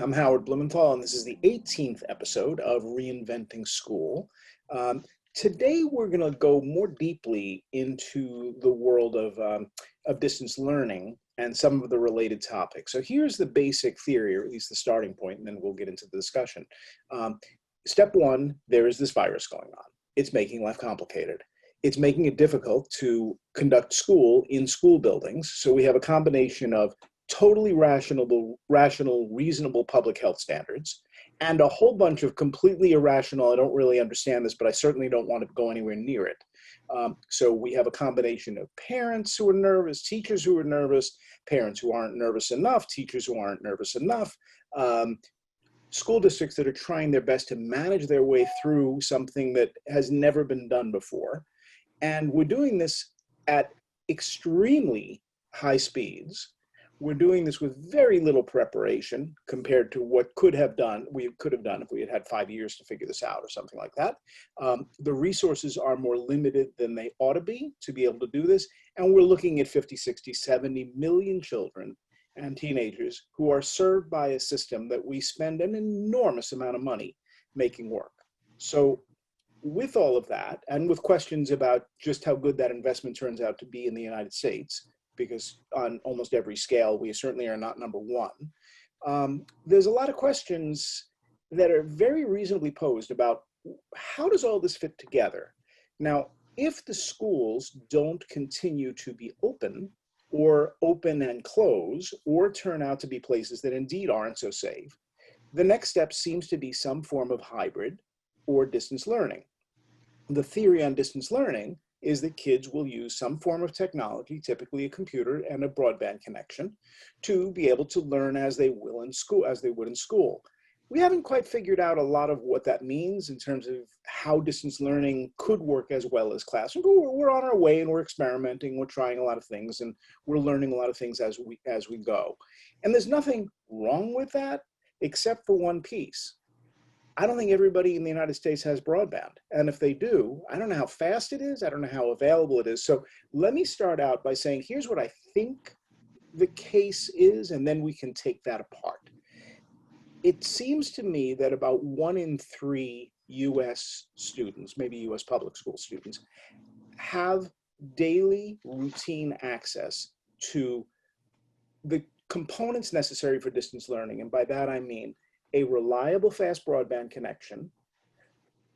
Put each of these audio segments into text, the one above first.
I'm Howard Blumenthal, and this is the 18th episode of Reinventing School. Today, we're going to go more deeply into the world of distance learning and some of the related topics. So here's the basic theory, or at least the starting point, and then we'll get into the discussion. Step one, there is this virus going on. It's making life complicated. It's making it difficult to conduct school in school buildings. So we have a combination of totally rational, reasonable public health standards, and a whole bunch of completely irrational, I don't really understand this, but I certainly don't want to go anywhere near it. So we have a combination of parents who are nervous, teachers who are nervous, parents who aren't nervous enough, teachers who aren't nervous enough, school districts that are trying their best to manage their way through something that has never been done before. And we're doing this at extremely high speeds. We're doing this with very little preparation compared to what we could have done if we had had 5 years to figure this out or something like that. The resources are more limited than they ought to be able to do this. And we're looking at 50, 60, 70 million children and teenagers who are served by a system that we spend an enormous amount of money making work. So with all of that, and with questions about just how good that investment turns out to be in the United States, because on almost every scale, we certainly are not number one. There's a lot of questions that are very reasonably posed about how does all this fit together? Now, if the schools don't continue to be open, or open and close, or turn out to be places that indeed aren't so safe, the next step seems to be some form of hybrid or distance learning. The theory on distance learning is that kids will use some form of technology, typically a computer and a broadband connection, to be able to learn as they would in school. We haven't quite figured out a lot of what that means in terms of how distance learning could work as well as classroom, but we're on our way and we're experimenting, we're trying a lot of things, and we're learning a lot of things as we go. And there's nothing wrong with that, except for one piece. I don't think everybody in the United States has broadband. And if they do, I don't know how fast it is. I don't know how available it is. So let me start out by saying, here's what I think the case is, and then we can take that apart. It seems to me that about 1 in 3 US students, maybe US public school students, have daily routine access to the components necessary for distance learning. And by that, I mean a reliable fast broadband connection,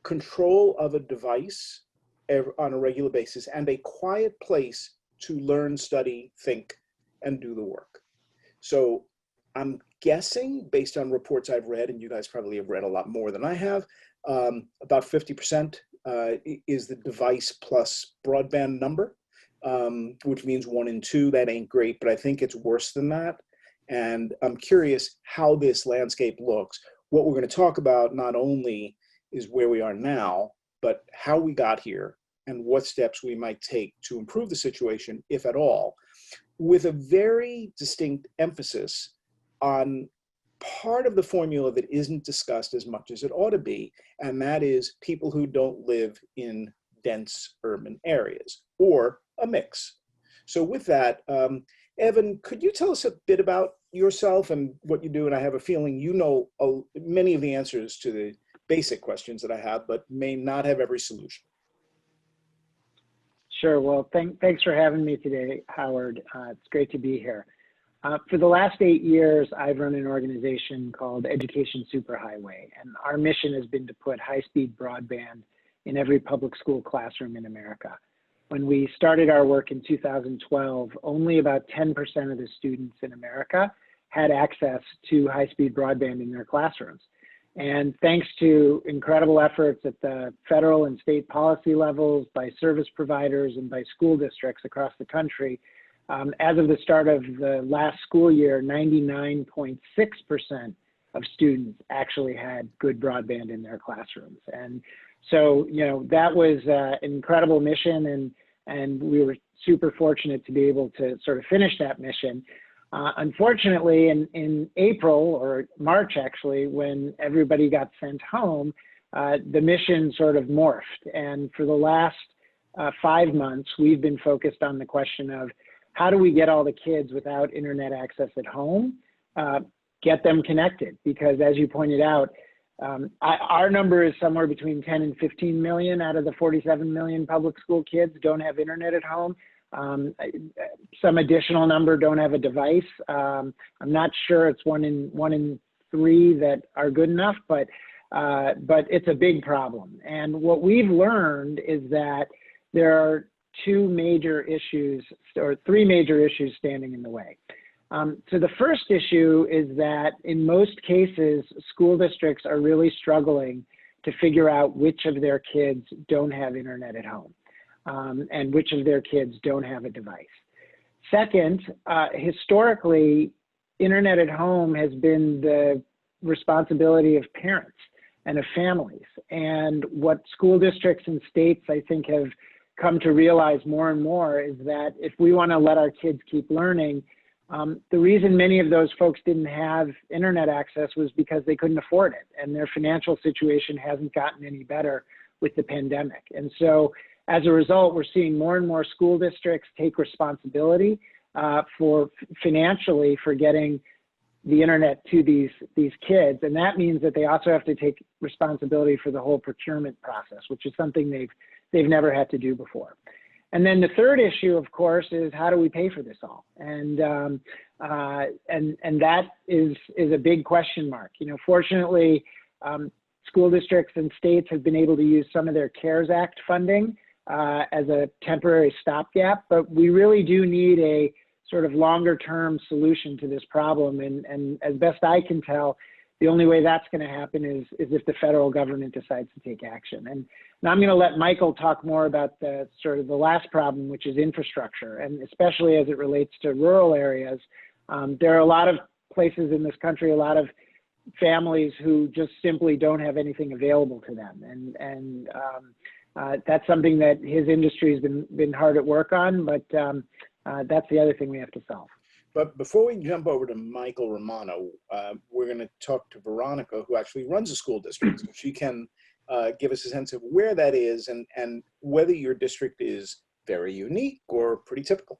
control of a device on a regular basis, and a quiet place to learn, study, think, and do the work. So I'm guessing, based on reports I've read, and you guys probably have read a lot more than I have, about 50% is the device plus broadband number, which means 1 in 2. That ain't great, but I think it's worse than that. And I'm curious how this landscape looks. What we're going to talk about not only is where we are now, but how we got here and what steps we might take to improve the situation, if at all, with a very distinct emphasis on part of the formula that isn't discussed as much as it ought to be, and that is people who don't live in dense urban areas, or a mix. So with that, Evan, could you tell us a bit about yourself and what you do? And I have a feeling you know many of the answers to the basic questions that I have, but may not have every solution. Sure. Well, thanks for having me today, Howard. It's great to be here. For the last 8 years, I've run an organization called EducationSuperHighway, and our mission has been to put high-speed broadband in every public school classroom in America. When we started our work in 2012, only about 10% of the students in America had access to high-speed broadband in their classrooms. And thanks to incredible efforts at the federal and state policy levels, by service providers and by school districts across the country, as of the start of the last school year, 99.6% of students actually had good broadband in their classrooms. And so, you know, that was an incredible mission, and we were super fortunate to be able to sort of finish that mission. Unfortunately, in April or March, actually, when everybody got sent home, the mission sort of morphed. And for the last 5 months, we've been focused on the question of how do we get all the kids without internet access at home get them connected, because as you pointed out, our number is somewhere between 10 and 15 million out of the 47 million public school kids don't have internet at home. Some additional number don't have a device. I'm not sure it's one in three that are good enough, but it's a big problem. And what we've learned is that there are two major issues, or three major issues standing in the way. So the first issue is that in most cases, school districts are really struggling to figure out which of their kids don't have internet at home, and which of their kids don't have a device. Second, historically, internet at home has been the responsibility of parents and of families. And what school districts and states, I think, have come to realize more and more is that if we want to let our kids keep learning, the reason many of those folks didn't have internet access was because they couldn't afford it, and their financial situation hasn't gotten any better with the pandemic. And so as a result, we're seeing more and more school districts take responsibility financially for getting the internet to these kids. And that means that they also have to take responsibility for the whole procurement process, which is something they've never had to do before. And then the third issue, of course, is how do we pay for this all? And that is a big question mark. You know, fortunately, school districts and states have been able to use some of their CARES Act funding as a temporary stopgap, but we really do need a sort of longer term solution to this problem. And as best I can tell, the only way that's going to happen is if the federal government decides to take action. And now I'm going to let Michael talk more about the sort of the last problem, which is infrastructure, and especially as it relates to rural areas. There are a lot of places in this country, a lot of families who just simply don't have anything available to them. And that's something that his industry has been hard at work on, but that's the other thing we have to solve. But before we jump over to Michael Romano, we're going to talk to Veronica, who actually runs a school district. So she can give us a sense of where that is and whether your district is very unique or pretty typical.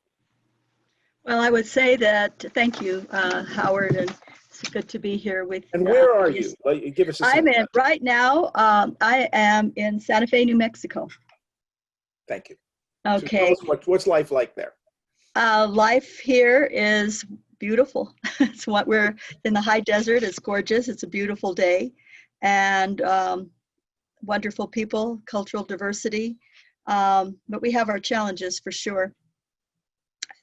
Well, I would say that, thank you, Howard, and it's good to be here with you. And where are you? Give us a sense. Right now, I am in Santa Fe, New Mexico. Thank you. Okay. So tell us what's life like there? Life here is beautiful. It's what we're in the high desert. It's gorgeous. It's a beautiful day, and wonderful people, cultural diversity. But we have our challenges for sure.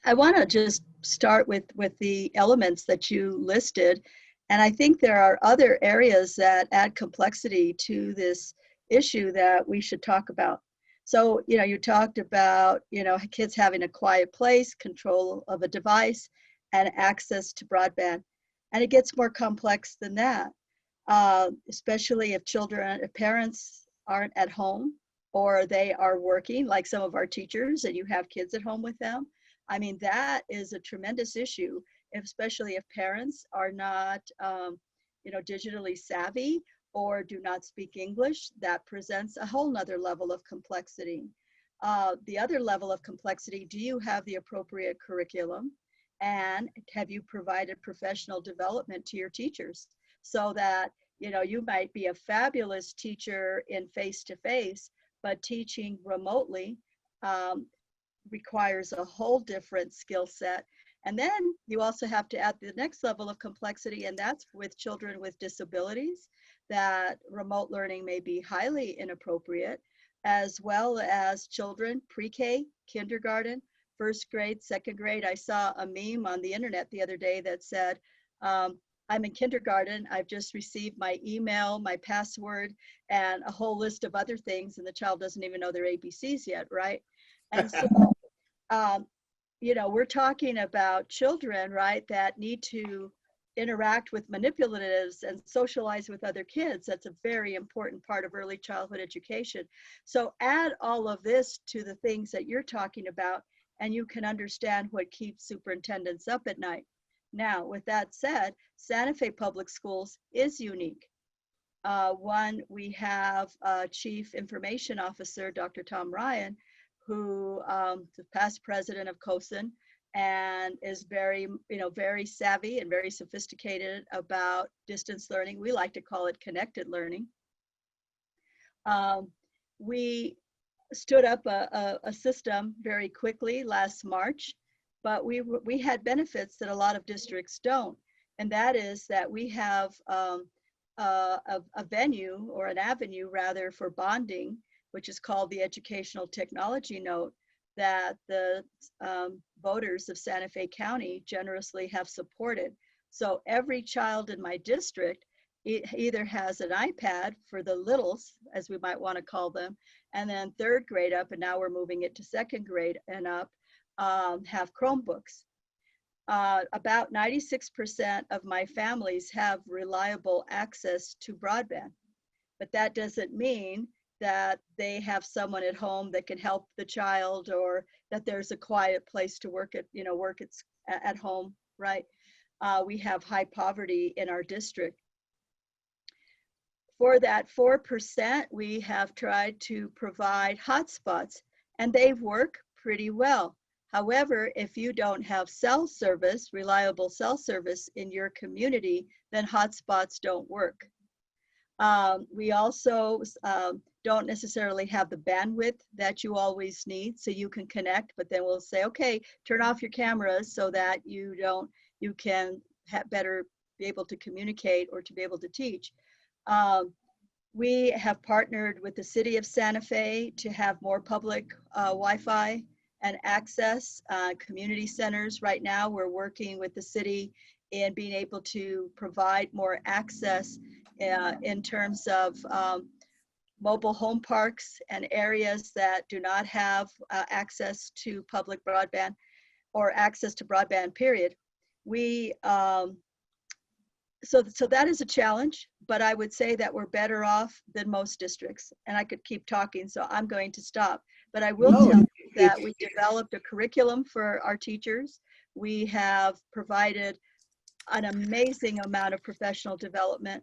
I want to just start with the elements that you listed, and I think there are other areas that add complexity to this issue that we should talk about. So, you know, you talked about, you know, kids having a quiet place, control of a device, and access to broadband. And it gets more complex than that, especially if parents aren't at home or they are working, like some of our teachers, and you have kids at home with them. I mean, that is a tremendous issue, especially if parents are not, you know, digitally savvy or do not speak English. That presents a whole nother level of complexity. The other level of complexity, do you have the appropriate curriculum? And have you provided professional development to your teachers so that, you know, you might be a fabulous teacher in face-to-face, but teaching remotely requires a whole different skill set. And then you also have to add the next level of complexity, and that's with children with disabilities, that remote learning may be highly inappropriate, as well as children pre-K, kindergarten, first grade, second grade. I saw a meme on the internet the other day that said, I'm in kindergarten, I've just received my email, my password, and a whole list of other things, and the child doesn't even know their ABCs yet, right? And so, you know, we're talking about children, right, that need to interact with manipulatives and socialize with other kids. That's a very important part of early childhood education. So add all of this to the things that you're talking about, and you can understand what keeps superintendents up at night. Now, with that said, Santa Fe Public Schools is unique. One, we have Chief Information Officer, Dr. Tom Ryan, who is the past president of COSIN and is very, very savvy and very sophisticated about distance learning. We like to call it connected learning. We stood up a system very quickly last March, but we had benefits that a lot of districts don't. And that is that we have a venue, or an avenue rather, for bonding, which is called the Educational Technology Note, that the voters of Santa Fe County generously have supported. So every child in my district either has an iPad for the littles, as we might want to call them, and then third grade up, and now we're moving it to second grade and up, have Chromebooks. About 96% of my families have reliable access to broadband, but that doesn't mean that they have someone at home that can help the child, or that there's a quiet place to work at home, right? We have high poverty in our district. For that 4%, we have tried to provide hotspots, and they work pretty well. However, if you don't have cell service, reliable cell service in your community, then hotspots don't work. We also don't necessarily have the bandwidth that you always need, so you can connect, but then we'll say, okay, turn off your cameras so that you can better be able to communicate or to be able to teach. We have partnered with the city of Santa Fe to have more public Wi-Fi and access. Community centers right now, we're working with the city in being able to provide more access in terms of mobile home parks and areas that do not have access to public broadband or access to broadband, period. So that is a challenge, but I would say that we're better off than most districts. And I could keep talking, so I'm going to stop. But I will tell you that we developed a curriculum for our teachers. We have provided an amazing amount of professional development.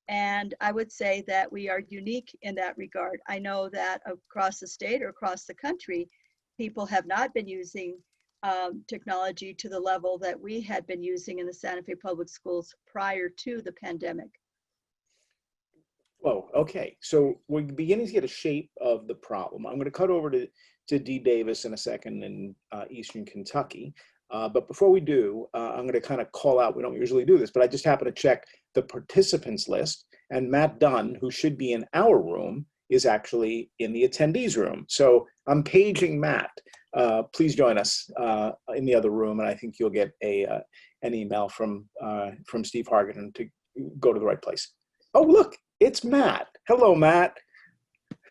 And I would say that we are unique in that regard. I know that across the state or across the country, people have not been using technology to the level that we had been using in the Santa Fe Public Schools prior to the pandemic. Whoa, okay. So we're beginning to get a shape of the problem. I'm going to cut over to Dee Davis in a second in Eastern Kentucky. But before we do, I'm going to kind of call out, we don't usually do this, but I just happen to check the participants list, and Matt Dunne, who should be in our room, is actually in the attendees room. So I'm paging Matt. Please join us in the other room, and I think you'll get an email from Steve Hargan to go to the right place. Oh, look, it's Matt. Hello, Matt.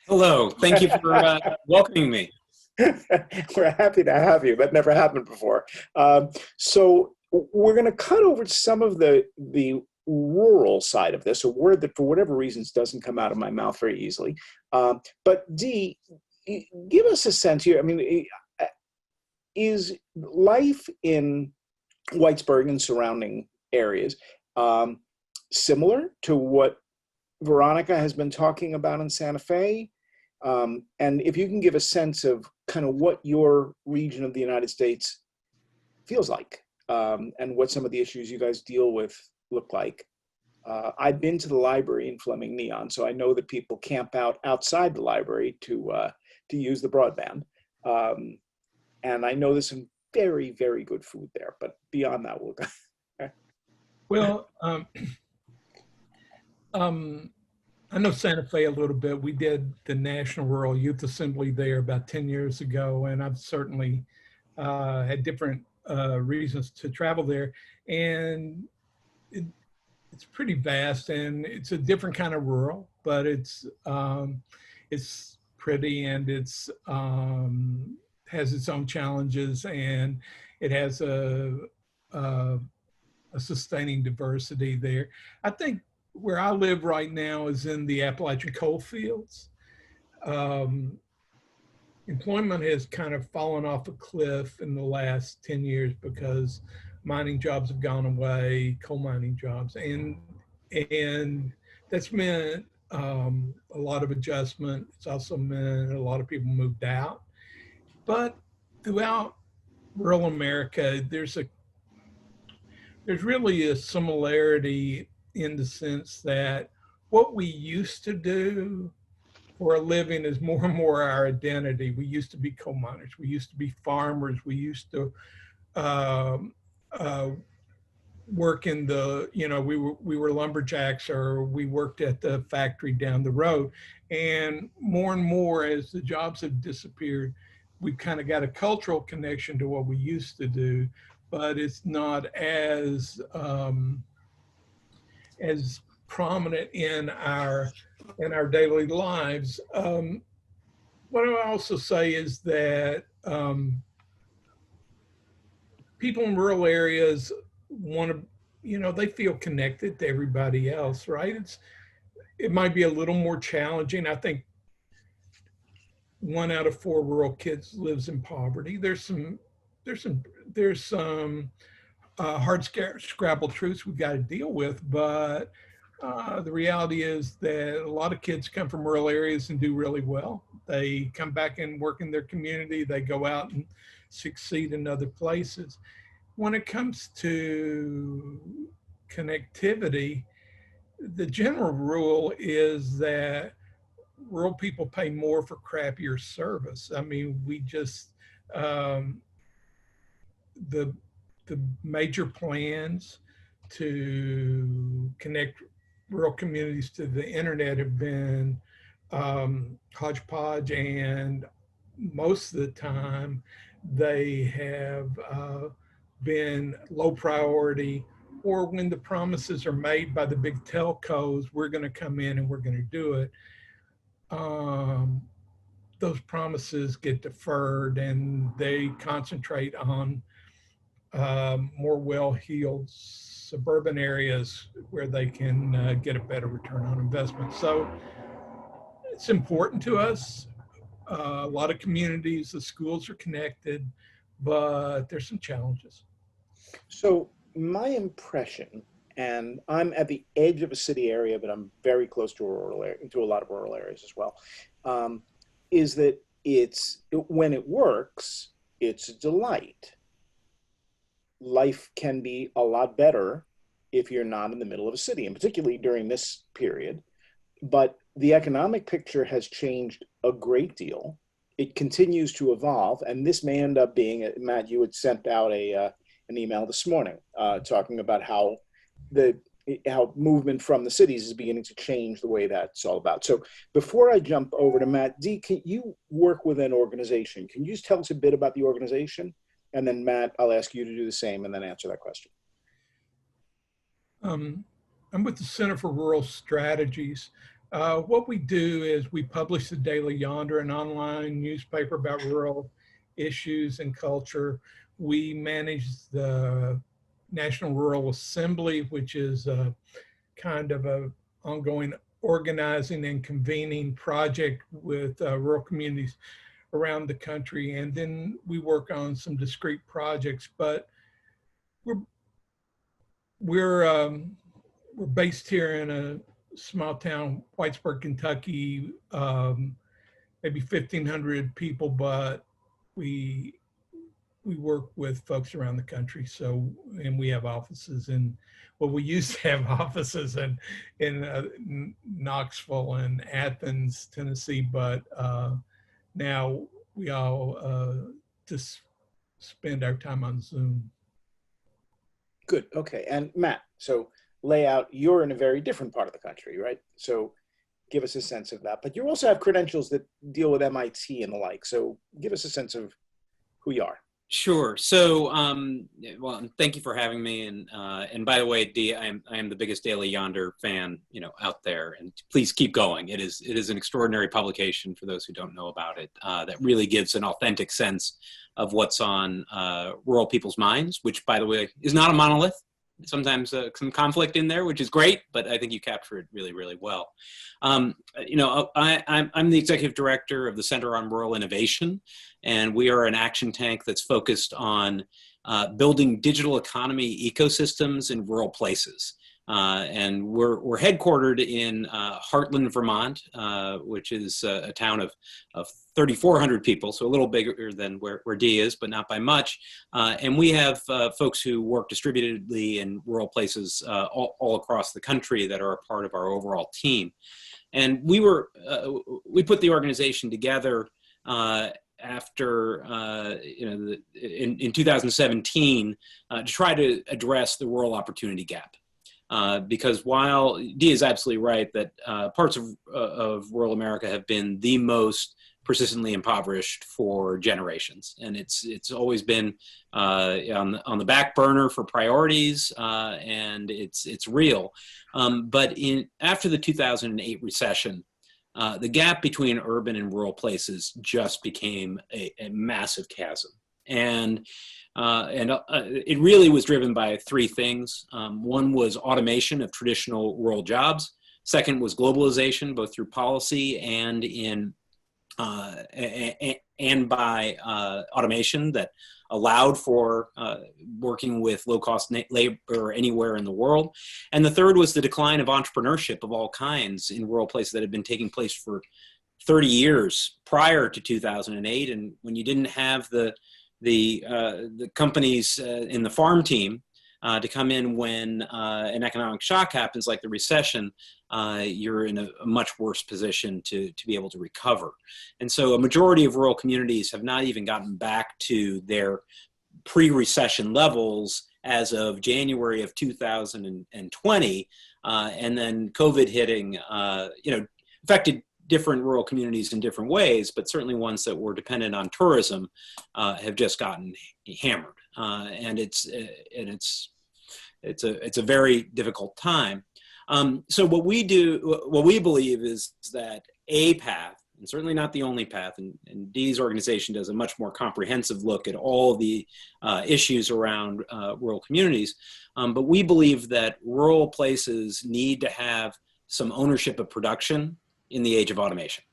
Hello. Thank you for welcoming me. We're happy to have you. That never happened before. So we're going to cut over to some of the rural side of this, a word that for whatever reasons doesn't come out of my mouth very easily. But Dee, give us a sense here. I mean, is life in Whitesburg and surrounding areas similar to what Veronica has been talking about in Santa Fe? And if you can give a sense of kind of what your region of the United States feels like, and what some of the issues you guys deal with look like. I've been to the library in Fleming Neon, so I know that people camp out outside the library to use the broadband. And I know there's some very, very good food there, but beyond that, we'll go. Well, I know Santa Fe a little bit. We did the National Rural Youth Assembly there about 10 years ago, and I've certainly had different reasons to travel there. And it's pretty vast, and it's a different kind of rural, but it's pretty, and it's has its own challenges, and it has a sustaining diversity there. I think where I live right now is in the Appalachian coal fields. Employment has kind of fallen off a cliff in the last 10 years because mining jobs have gone away, coal mining jobs, and that's meant a lot of adjustment. It's also meant a lot of people moved out. But throughout rural America, there's really a similarity in the sense that what we used to do for a living is more and more our identity. We used to be coal miners. We used to be farmers. We used to work in the, we were lumberjacks, or we worked at the factory down the road. And more as the jobs have disappeared, we've kind of got a cultural connection to what we used to do, but it's not as prominent in our daily lives. What I also say is that people in rural areas want to, they feel connected to everybody else, right? It might be a little more challenging. I think 1 out of 4 rural kids lives in poverty. There's some hard scrabble truths we've got to deal with, but the reality is that a lot of kids come from rural areas and do really well. They come back and work in their community. They go out and succeed in other places. When it comes to connectivity, the general rule is that rural people pay more for crappier service. I mean, we just, the major plans to connect rural communities to the internet have been hodgepodge, and most of the time they have been low priority, or when the promises are made by the big telcos, we're going to come in and we're going to do it. Those promises get deferred, and they concentrate on more well-heeled suburban areas where they can get a better return on investment. So it's important to us. A lot of communities, the schools are connected, but there's some challenges. So my impression, and I'm at the edge of a city area, but I'm very close to a lot of rural areas as well, is that when it works, it's a delight. Life can be a lot better if you're not in the middle of a city, and particularly during this period. But the economic picture has changed a great deal. It continues to evolve, and this may end up being, Matt, you had sent out an email this morning talking about how movement from the cities is beginning to change the way that's all about. So before I jump over to Matt, Dee, can you work with an organization? Can you just tell us a bit about the organization? And then Matt, I'll ask you to do the same and then answer that question. I'm with the Center for Rural Strategies. What we do is we publish the Daily Yonder, an online newspaper about rural issues and culture. We manage the National Rural Assembly, which is a kind of a ongoing organizing and convening project with rural communities around the country. And then we work on some discrete projects, but we're based here in a small town, Whitesburg, Kentucky, maybe 1,500 people, but we work with folks around the country. So, and we have offices we used to have offices in Knoxville and Athens, Tennessee, but now we all just spend our time on Zoom. Good, okay. And Matt, so lay out, you're in a very different part of the country, right? So give us a sense of that. But you also have credentials that deal with MIT and the like. So give us a sense of who you are. Sure. So, well, thank you for having me. And by the way, Dee, I am the biggest Daily Yonder fan, out there. And please keep going. It is an extraordinary publication for those who don't know about it. That really gives an authentic sense of what's on rural people's minds, which, by the way, is not a monolith. Sometimes some conflict in there, which is great, but I think you capture it really, really well. I'm the executive director of the Center on Rural Innovation, and we are an action tank that's focused on building digital economy ecosystems in rural places. And we're headquartered in Heartland, Vermont, which is a town of 3,400 people, so a little bigger than where Dee is, but not by much. And we have folks who work distributedly in rural places all across the country that are a part of our overall team. And we put the organization together after in 2017 to try to address the rural opportunity gap. Because while Dee is absolutely right that parts of rural America have been the most persistently impoverished for generations, and it's always been on the back burner for priorities, and it's real. But after the 2008 recession, the gap between urban and rural places just became a massive chasm, and it really was driven by three things. One was automation of traditional rural jobs. Second was globalization, both through policy and by automation that allowed for working with low-cost labor anywhere in the world. And the third was the decline of entrepreneurship of all kinds in rural places that had been taking place for 30 years prior to 2008. And when you didn't have the companies in the farm team to come in when an economic shock happens, like the recession, you're in a much worse position to be able to recover. And so a majority of rural communities have not even gotten back to their pre-recession levels as of January of 2020. And then COVID hitting, affected different rural communities in different ways, but certainly ones that were dependent on tourism have just gotten hammered. And it's a very difficult time. So what we believe is that a path, and certainly not the only path, and Dee's organization does a much more comprehensive look at all the issues around rural communities, but we believe that rural places need to have some ownership of production in the age of automation,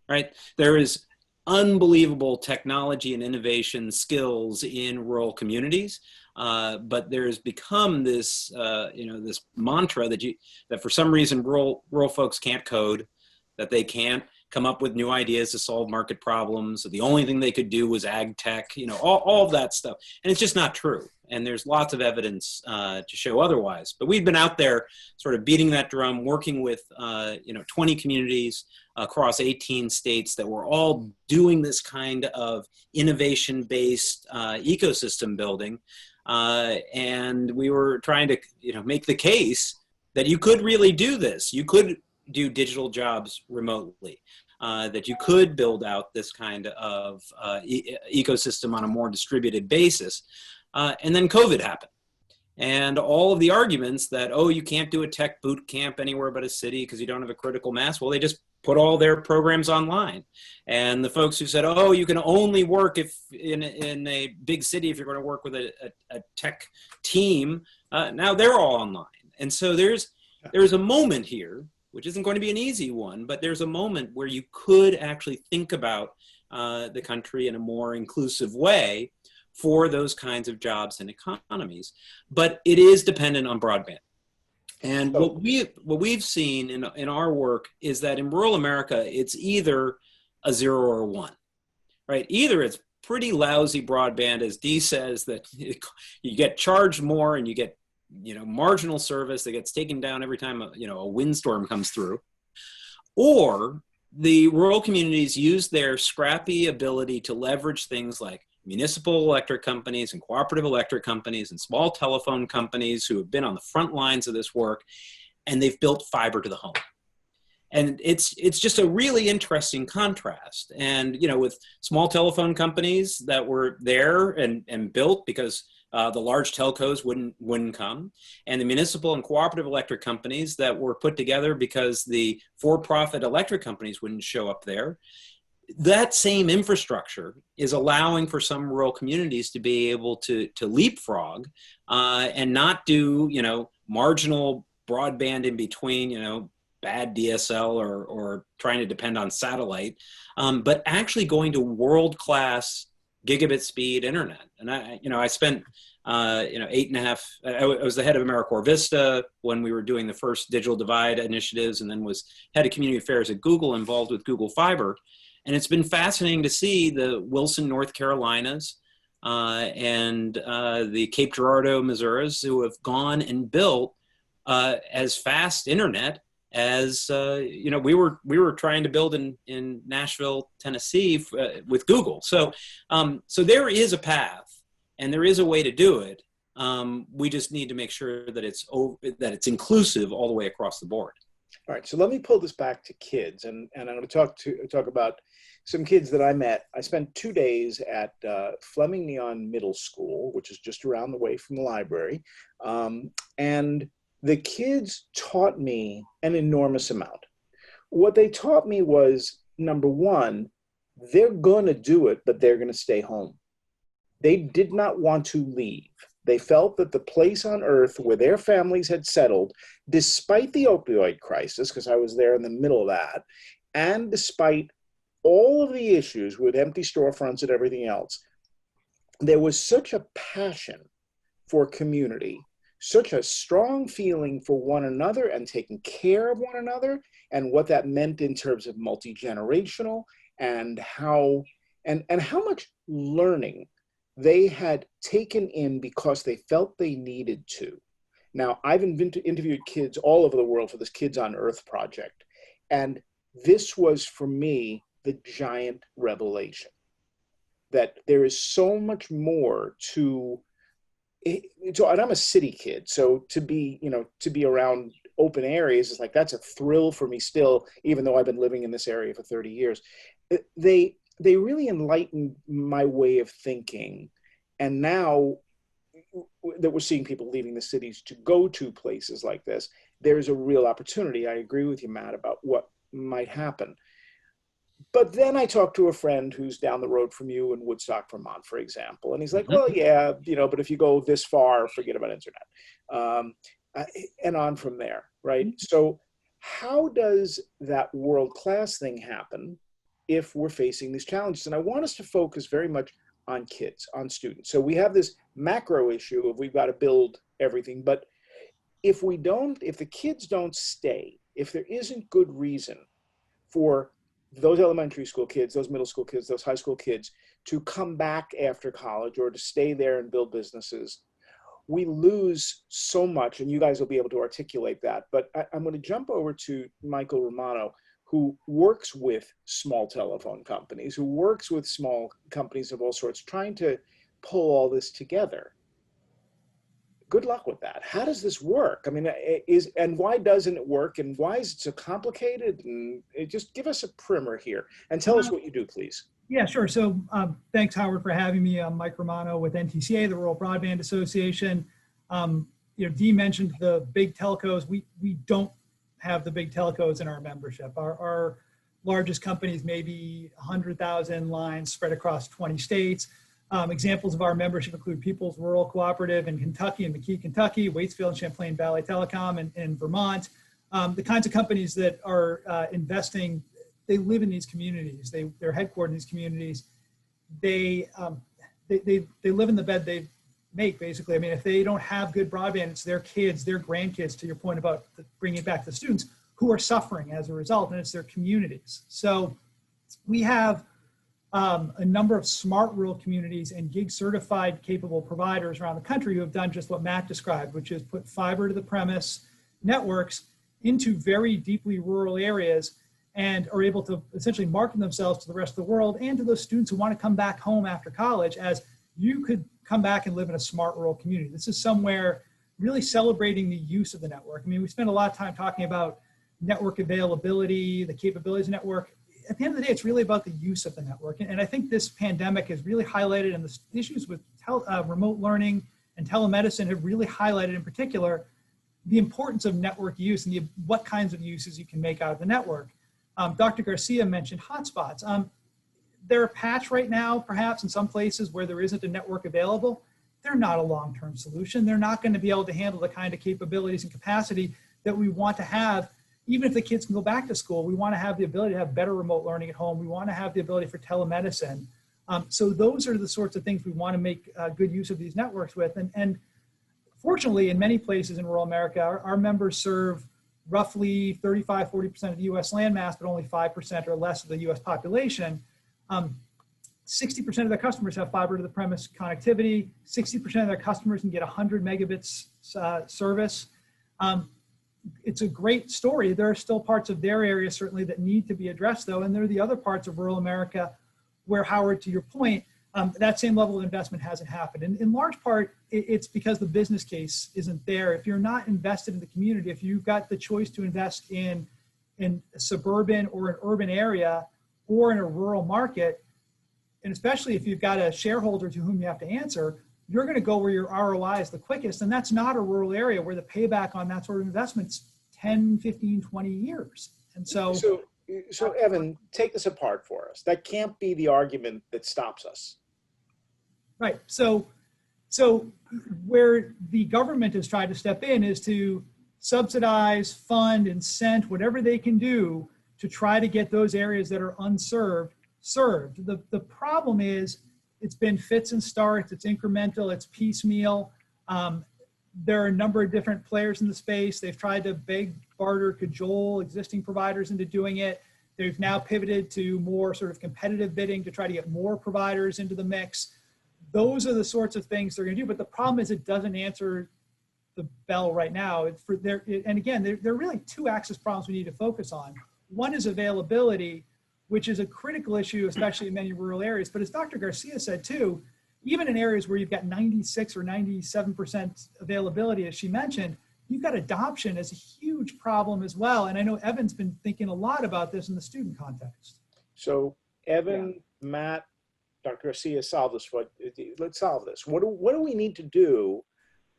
right? There is unbelievable technology and innovation skills in rural communities, but there's become this, this mantra that for some reason rural folks can't code, that they can't come up with new ideas to solve market problems. The only thing they could do was ag tech, all of that stuff. And it's just not true. And there's lots of evidence to show otherwise. But we've been out there sort of beating that drum, working with 20 communities across 18 states that were all doing this kind of innovation-based ecosystem building. And we were trying to make the case that you could really do this. You could do digital jobs remotely. That you could build out this kind of ecosystem on a more distributed basis. And then COVID happened. And all of the arguments that, you can't do a tech boot camp anywhere but a city because you don't have a critical mass, well, they just put all their programs online. And the folks who said, you can only work if in a big city if you're going to work with a tech team, now they're all online. And so there's a moment here, which isn't going to be an easy one, but there's a moment where you could actually think about the country in a more inclusive way for those kinds of jobs and economies. But it is dependent on broadband. And what we've seen in our work is that in rural America, it's either a 0 or a 1, right? Either it's pretty lousy broadband, as Dee says, that you get charged more and you get marginal service that gets taken down every time a windstorm comes through, or the rural communities use their scrappy ability to leverage things like municipal electric companies and cooperative electric companies and small telephone companies who have been on the front lines of this work, and they've built fiber to the home. And it's just a really interesting contrast. And with small telephone companies that were there and built because the large telcos wouldn't come, and the municipal and cooperative electric companies that were put together because the for-profit electric companies wouldn't show up there. That same infrastructure is allowing for some rural communities to be able to leapfrog and not do marginal broadband in between bad DSL or trying to depend on satellite, but actually going to world-class gigabit speed internet. And I spent I was the head of AmeriCorps Vista when we were doing the first digital divide initiatives, and then was head of community affairs at Google, involved with Google Fiber. And it's been fascinating to see the Wilson, North Carolinas, and the Cape Girardeau, Missouris, who have gone and built as fast internet as we were trying to build in Nashville, Tennessee, with Google. So there is a path, and there is a way to do it. We just need to make sure that it's inclusive all the way across the board. All right, so let me pull this back to kids, and I'm going to talk about some kids that I met. I spent 2 days at Fleming Neon Middle School, which is just around the way from the library, and the kids taught me an enormous amount. What they taught me was, number one, they're going to do it, but they're going to stay home. They did not want to leave. They felt that the place on earth where their families had settled, despite the opioid crisis, because I was there in the middle of that, and despite all of the issues with empty storefronts and everything else, there was such a passion for community, such a strong feeling for one another and taking care of one another, and what that meant in terms of multi-generational, and how much learning they had taken in because they felt they needed to. Now, I've interviewed kids all over the world for this Kids on Earth project, and this was, for me, the giant revelation that there is so much more to it. And I'm a city kid, so to be around open areas is like, that's a thrill for me still, even though I've been living in this area for 30 years. They really enlightened my way of thinking. And now that we're seeing people leaving the cities to go to places like this, there's a real opportunity. I agree with you, Matt, about what might happen. But then I talked to a friend who's down the road from you in Woodstock, Vermont, for example. And he's like, well, yeah, but if you go this far, forget about internet. And on from there, right? So how does that world-class thing happen if we're facing these challenges? And I want us to focus very much on kids, on students. So we have this macro issue of we've got to build everything, but if the kids don't stay, if there isn't good reason for those elementary school kids, those middle school kids, those high school kids to come back after college or to stay there and build businesses, we lose so much, and you guys will be able to articulate that. But I'm going to jump over to Michael Romano, who works with small telephone companies, who works with small companies of all sorts, trying to pull all this together. Good luck with that. How does this work? I mean, and why doesn't it work? And why is it so complicated? And just give us a primer here and tell us what you do, please. Yeah, sure. So thanks, Howard, for having me. I'm Mike Romano with NTCA, the Rural Broadband Association. Dee mentioned the big telcos. We don't have the big telcos in our membership. Our largest companies may be 100,000 lines spread across 20 states. Examples of our membership include People's Rural Cooperative in Kentucky and McKee, Kentucky, Waitsfield and Champlain Valley Telecom in Vermont. The kinds of companies that are investing, they live in these communities. They're headquartered in these communities. They live in the bed they make, basically. I mean, if they don't have good broadband, it's their kids, their grandkids, to your point about bringing it back to the students, who are suffering as a result, and it's their communities. So we have a number of smart rural communities and gig certified capable providers around the country who have done just what Matt described, which is put fiber to the premise networks into very deeply rural areas and are able to essentially market themselves to the rest of the world and to those students who want to come back home after college as, you could come back and live in a smart rural community. This is somewhere really celebrating the use of the network. I mean, we spend a lot of time talking about network availability, the capabilities of the network. At the end of the day, it's really about the use of the network. And I think this pandemic has really highlighted, and the issues with remote learning and telemedicine have really highlighted in particular the importance of network use and what kinds of uses you can make out of the network. Dr. Garcia mentioned hotspots. They're a patch right now, perhaps in some places where there isn't a network available. They're not a long-term solution. They're not going to be able to handle the kind of capabilities and capacity that we want to have. Even if the kids can go back to school, we want to have the ability to have better remote learning at home. We want to have the ability for telemedicine. So those are the sorts of things we want to make good use of these networks with. And fortunately, in many places in rural America, our members serve roughly 35, 40% of the US landmass, but only 5% or less of the US population. 60% of their customers have fiber to the premise connectivity. 60% of their customers can get 100 megabits service. It's a great story. There are still parts of their area certainly that need to be addressed though. And there are the other parts of rural America where, Howard, to your point, that same level of investment hasn't happened. And in large part, it's because the business case isn't there. If you're not invested in the community, if you've got the choice to invest in a suburban or an urban area or in a rural market, and especially if you've got a shareholder to whom you have to answer, you're going to go where your ROI is the quickest. And that's not a rural area where the payback on that sort of investment's 10, 15, 20 years. And so Evan, take this apart for us. That can't be the argument that stops us. Right. So where the government has tried to step in is to subsidize, fund, incent, whatever they can do to try to get those areas that are unserved served. The problem is it's been fits and starts, it's incremental, it's piecemeal. There are a number of different players in the space. They've tried to beg, barter, cajole existing providers into doing it. They've now pivoted to more sort of competitive bidding to try to get more providers into the mix. Those are the sorts of things they're going to do. But the problem is it doesn't answer the bell right now. And again, there are really two axis problems we need to focus on. One is availability, which is a critical issue, especially in many rural areas. But as Dr. Garcia said too, even in areas where you've got 96 or 97% availability, as she mentioned, you've got adoption as a huge problem as well. And I know Evan's been thinking a lot about this in the student context. So Evan, Matt, Dr. Garcia, let's solve this. What do we need to do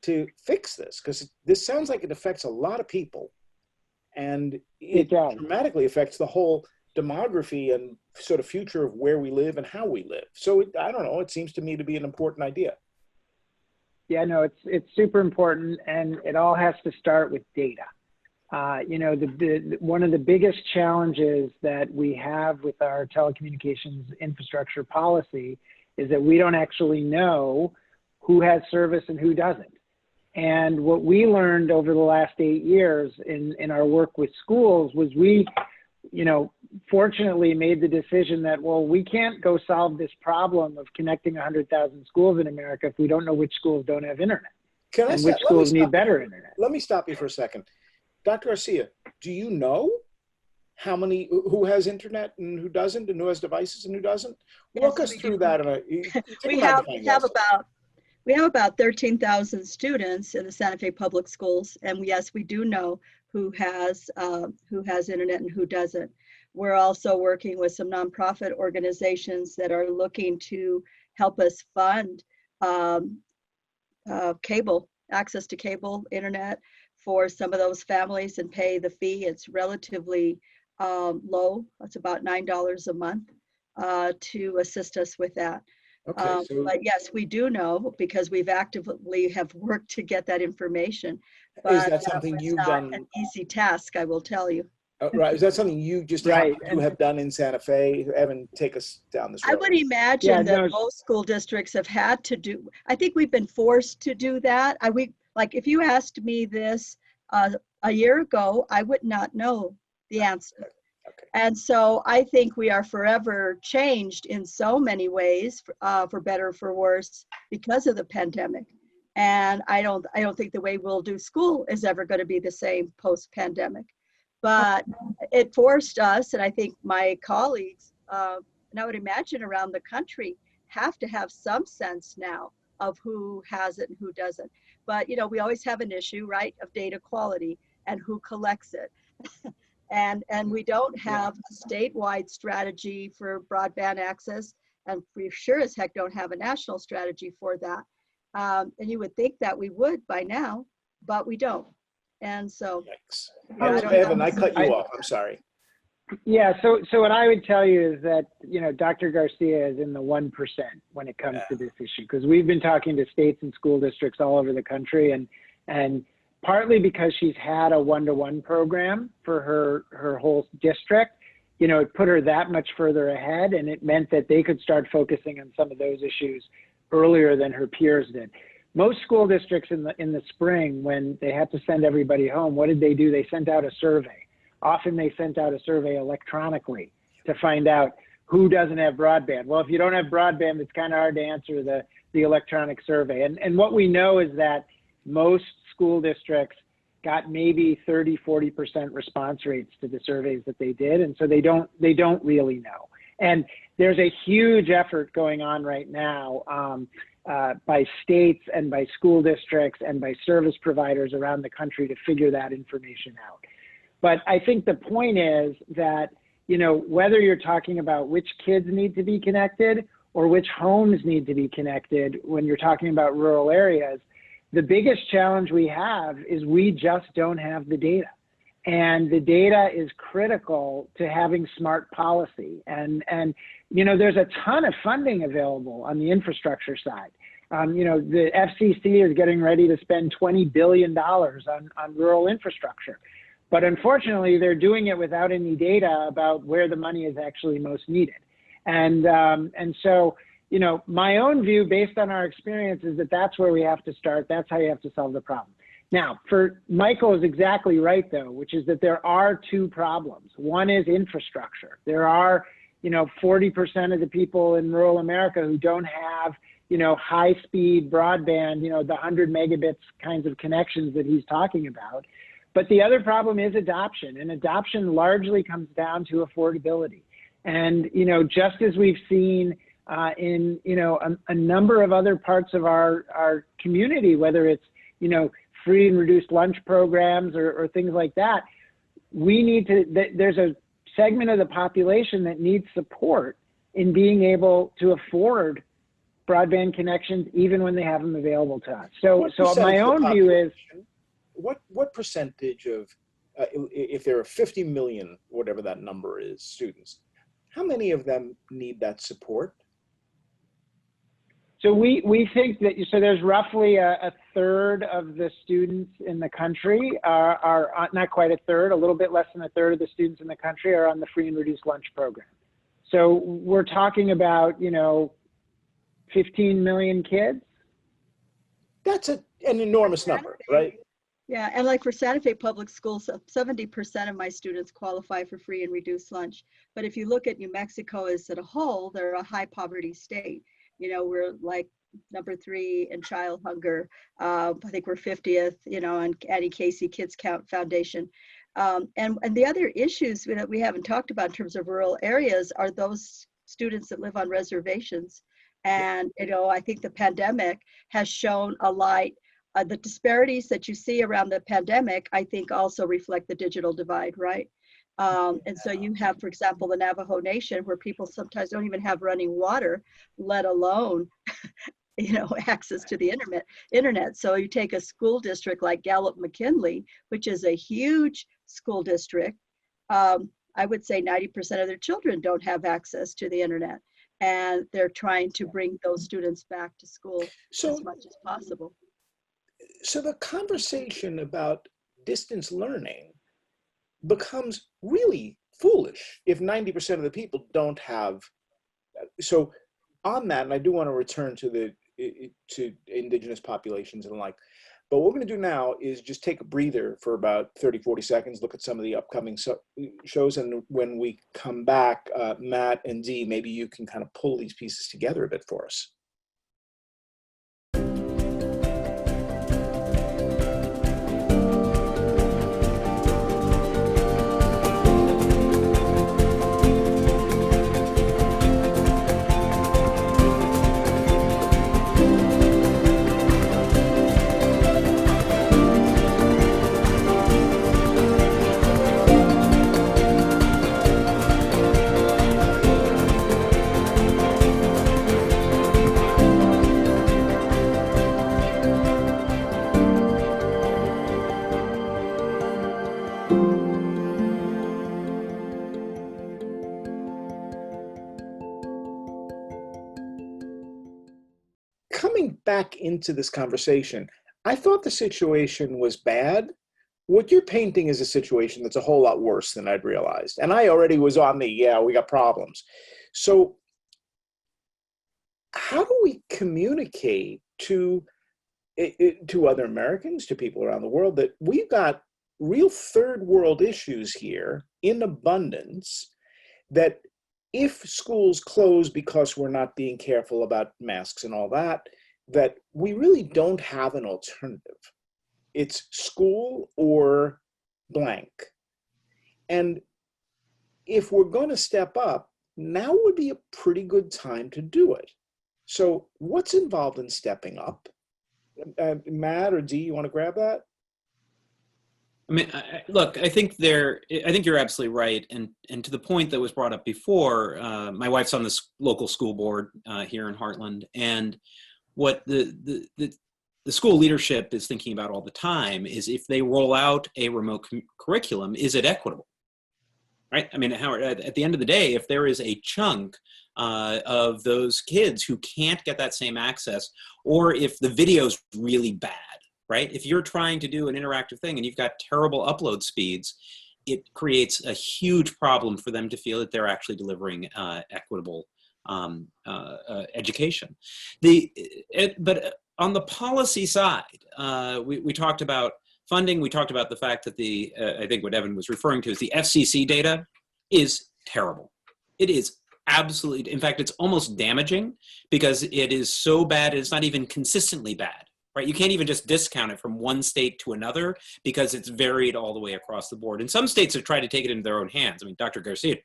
to fix this? Because this sounds like it affects a lot of people, and it dramatically affects the whole demography and sort of future of where we live and how we live. So I don't know, it seems to me to be an important idea. Yeah, no, it's super important, and it all has to start with data. You know, one of the biggest challenges that we have with our telecommunications infrastructure policy is that we don't actually know who has service and who doesn't. And what we learned over the last 8 years in our work with schools was we, you know, fortunately made the decision that, well, we can't go solve this problem of connecting 100,000 schools in America if we don't know which schools don't have internet and which schools need better internet. Let me stop you for a second. Dr. Garcia, do you know who has internet and who doesn't, and who has devices and who doesn't? Walk us through that. We have about 13,000 students in the Santa Fe Public Schools, and yes, we do know who has internet and who doesn't. We're also working with some nonprofit organizations that are looking to help us fund access to cable internet for some of those families and pay the fee. It's relatively low. It's about $9 a month to assist us with that. Okay, but yes, we do know because we've actively have worked to get that information. But is that something you've done? An easy task, I will tell you. Right. Is that something you just have done in Santa Fe? Evan, take us down this road. I would imagine that most school districts have had to do. I think we've been forced to do that. Like if you asked me this a year ago, I would not know the answer. Okay. And so I think we are forever changed in so many ways, for better or for worse, because of the pandemic. And I don't think the way we'll do school is ever going to be the same post-pandemic. But it forced us, and I think my colleagues, and I would imagine around the country, have to have some sense now of who has it and who doesn't. But, you know, we always have an issue, right, of data quality and who collects it. and we don't have a statewide strategy for broadband access, and we sure as heck don't have a national strategy for that. And you would think that we would by now, but we don't. And so, Evan, I cut you off. I'm sorry. Yeah. So what I would tell you is that, you know, Dr. Garcia is in the 1% when it comes to this issue, because we've been talking to states and school districts all over the country, and partly because she's had a one-to-one program for her whole district, you know, it put her that much further ahead, and it meant that they could start focusing on some of those issues earlier than her peers did. Most school districts in the spring, when they had to send everybody home, what did they do? They sent out a survey. Often they sent out a survey electronically to find out who doesn't have broadband. Well, if you don't have broadband, it's kind of hard to answer the electronic survey. And what we know is that most school districts got maybe 30–40% response rates to the surveys that they did, and so they don't really know. And there's a huge effort going on right now by states and by school districts and by service providers around the country to figure that information out. But I think the point is that, you know, whether you're talking about which kids need to be connected or which homes need to be connected, when you're talking about rural areas, the biggest challenge we have is we just don't have the data. And the data is critical to having smart policy. And you know, there's a ton of funding available on the infrastructure side. You know, the FCC is getting ready to spend $20 billion on rural infrastructure. But unfortunately, they're doing it without any data about where the money is actually most needed. And so, you know, my own view based on our experience is that that's where we have to start. That's how you have to solve the problem. Now, Michael is exactly right, though, which is that there are two problems. One is infrastructure. There are, you know, 40% of the people in rural America who don't have, you know, high-speed broadband, you know, the 100 megabits kinds of connections that he's talking about. But the other problem is adoption, and adoption largely comes down to affordability. And, you know, just as we've seen in, you know, a number of other parts of our community, whether it's, you know, free and reduced lunch programs or things like that, we need to, there's a segment of the population that needs support in being able to afford broadband connections even when they have them available to us. So my own view is, what percentage of, if there are 50 million, whatever that number is, students, how many of them need that support? So we think that, so there's roughly a third of the students in the country are not quite a third, a little bit less than a third of the students in the country are on the free and reduced lunch program. So we're talking about, you know, 15 million kids. That's an enormous number, right? Yeah, and like for Santa Fe Public Schools, 70% of my students qualify for free and reduced lunch. But if you look at New Mexico as a whole, they're a high poverty state. You know, we're like number 3 in child hunger. I think we're 50th, you know, on Addie Casey Kids Count Foundation. And the other issues that we haven't talked about in terms of rural areas are those students that live on reservations. And, you know, I think the pandemic has shown a light. The disparities that you see around the pandemic, I think also reflect the digital divide, right? And so you have, for example, the Navajo Nation, where people sometimes don't even have running water, let alone, you know, access to the internet. So you take a school district like Gallup-McKinley, which is a huge school district. I would say 90% of their children don't have access to the internet, and they're trying to bring those students back to school as much as possible. So the conversation about distance learning becomes really foolish if 90% of the people don't have. So on that, and I do want to return to indigenous populations and the like, but what we're going to do now is just take a breather for about 30–40 seconds, look at some of the upcoming shows, and when we come back, Matt and Dee, maybe you can kind of pull these pieces together a bit for us. Coming back into this conversation, I thought the situation was bad, what you're painting is a situation that's a whole lot worse than I'd realized. And I already was on the, yeah, we got problems. So how do we communicate to other Americans, to people around the world, that we've got real third world issues here in abundance, that if schools close because we're not being careful about masks and all that, that we really don't have an alternative. It's school or blank. And if we're going to step up, now would be a pretty good time to do it. So what's involved in stepping up? Matt or Dee, you want to grab that? I mean, look, I think you're absolutely right. And to the point that was brought up before, my wife's on this local school board here in Heartland. And what the school leadership is thinking about all the time is, if they roll out a remote curriculum, is it equitable? Right? I mean, Howard, at the end of the day, if there is a chunk of those kids who can't get that same access, or if the video's really bad, right? If you're trying to do an interactive thing and you've got terrible upload speeds, it creates a huge problem for them to feel that they're actually delivering equitable education. But on the policy side, we talked about funding. We talked about the fact that I think what Evan was referring to is the FCC data is terrible. It is absolutely, in fact, it's almost damaging, because it is so bad, it's not even consistently bad. Right? You can't even just discount it from one state to another, because it's varied all the way across the board. And some states have tried to take it into their own hands. I mean, Dr. Garcia,